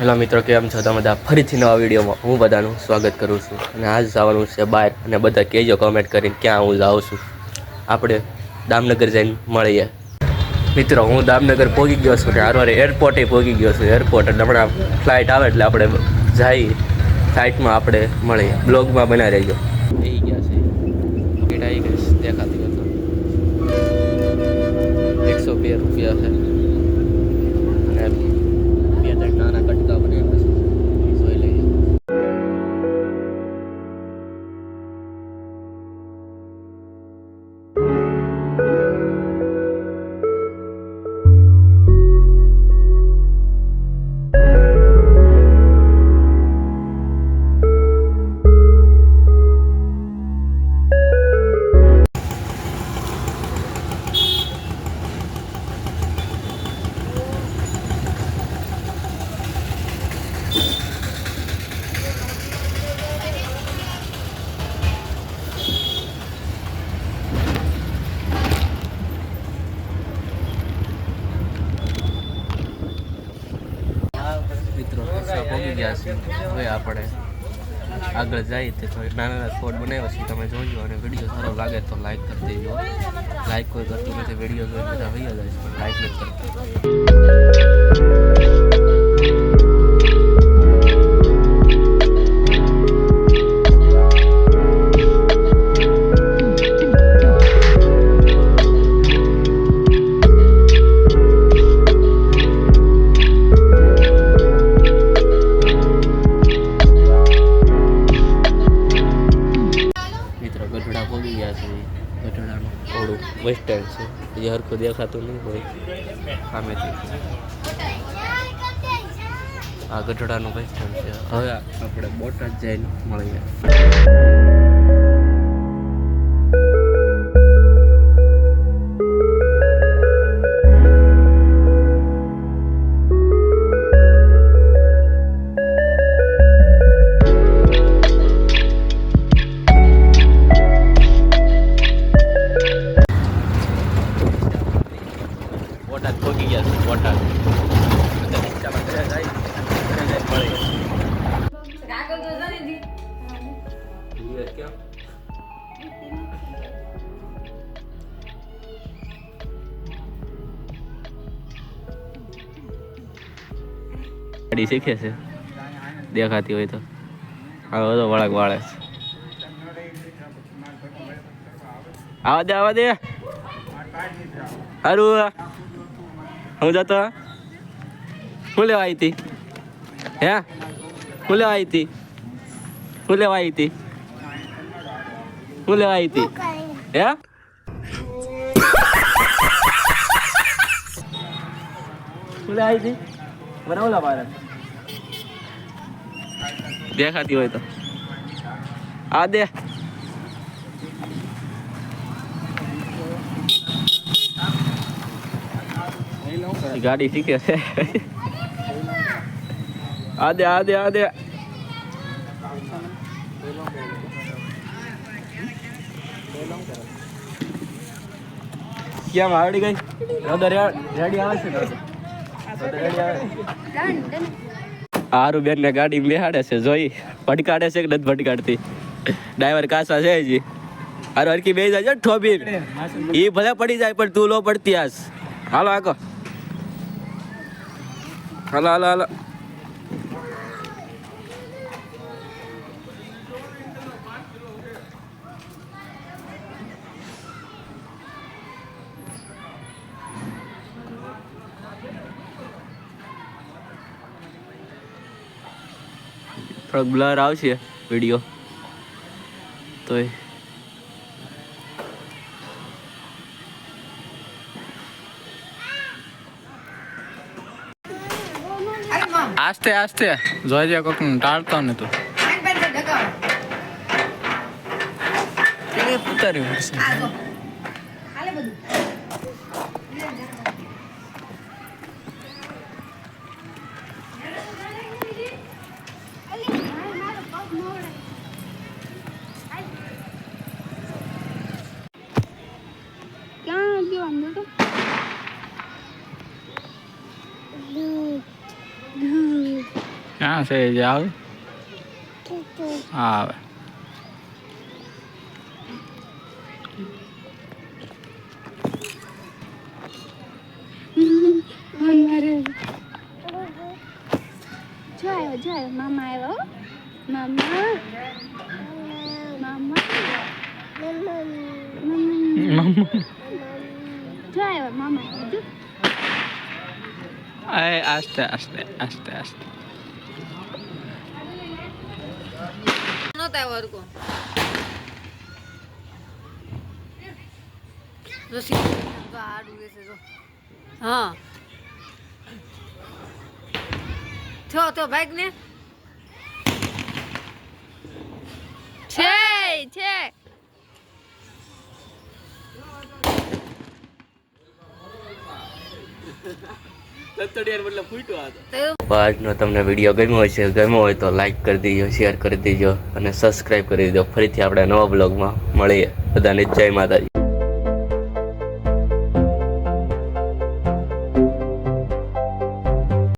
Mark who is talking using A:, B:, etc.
A: Hello મિત્રો, કેમ છો તમે બધા? ફરીથી નવા વિડીયોમાં હું બધાનું સ્વાગત કરું છું. અને આજ જવાનું છે બહાર, અને બધા કહેજો કમેન્ટ કરીને ક્યાં હું જાઉં છું. આપણે દામનગર જઈને મળીએ. મિત્રો, હું દામનગર પહોંચી ગયો છું ને હારવારે એરપોર્ટે પહોંચી ગયો છું. એરપોર્ટ એટલે હમણાં ફ્લાઇટ આવે એટલે આપણે જઈ ફ્લાઇટમાં આપણે મળીએ. બ્લોગમાં બનાવી રહેજો. એ ગયા છે ટિકિટ આવી ગઈ દેખાતી હતો 102 રૂપિયા છે. અને બે ત્રણ નાના કટકા બનાવ્યા છે, જોઈ લઈએ. મિત્રો પહોંચી ગયા છે. હવે આપણે આગળ જઈએ તો નાના નાના સ્પોટ બનાવ્યા છે, તમે જોજો. અને વિડીયો સારો લાગે તો લાઈક કરી દેજો. લાઈક કોઈ કરતું નથી, વિડીયો જોઈને બધા વૈયા જાય છે, પણ લાઈક નથી કરતા. ગઢડા પહોંચી ગયા છે. ગઢડાનું થોડું બસ સ્ટેન્ડ છે, જે હરખું દેખાતું નહીં હોય સામેથી. આ ગઢડાનું બસ સ્ટેન્ડ છે. હવે આપણે બોટાદ જઈને મળીએ. બોટાદ પહોંચી ગયા છે. બોટાદ ગાડી શીખે છે, દેખાતી હોય તો. હવે તો વળાક વાળે છે. આવા દે હારું. હું જતો હું લેવા આવી હતી? હે હું લેવા આવી હતી? હું લેવા આવી હતી? હું લેવા આવી હતી? હે હું લેવા આવી હતી? બનાવલા બાર દેખાતી હોય તો આ દે. ગાડી શીખે છે. આ દે આ દે આ દે. કેમ આવડી ગઈ? રેડી આવે છે. હારું બેન ને ગાડી બેહાડે છે, જોઈ ભટકાડે છે કે નથી ભટકાડતી? ડ્રાઈવર કાસા છે હજી. હારું હરકી બે જાય ઠોબી. એ ભલે પડી જાય પણ તું લો પડતી આસ. હાલો આકો, હાલો હાલો હાલો. થોડોક બ્લર આવશે વિડીયો તોય. આસ્તે આસ્તે જોઈ કોક ટાળતો ને તું ઉતાર્યું.
B: ક્યાં ગયો અંદર તો? ક્યાં છે જે આવે? હા આવે.
C: જો આવ્યો મામા આવ્યો. મામા મામા જો આવ્યો મામા જો.
B: આસ્તે આસ્તે આસ્તે આસ્તે.
D: નહોતા વર્ગો હા તો ભાગ ને
C: છે છે
A: આજનો તમને વિડીયો ગમ્યો હોય તો લાઈક કરી દેજો, શેર કરી દેજો અને સબસ્ક્રાઈબ કરી દેજો. ફરીથી આપણે નવા બ્લોગમાં મળીએ. બધાને જય માતાજી.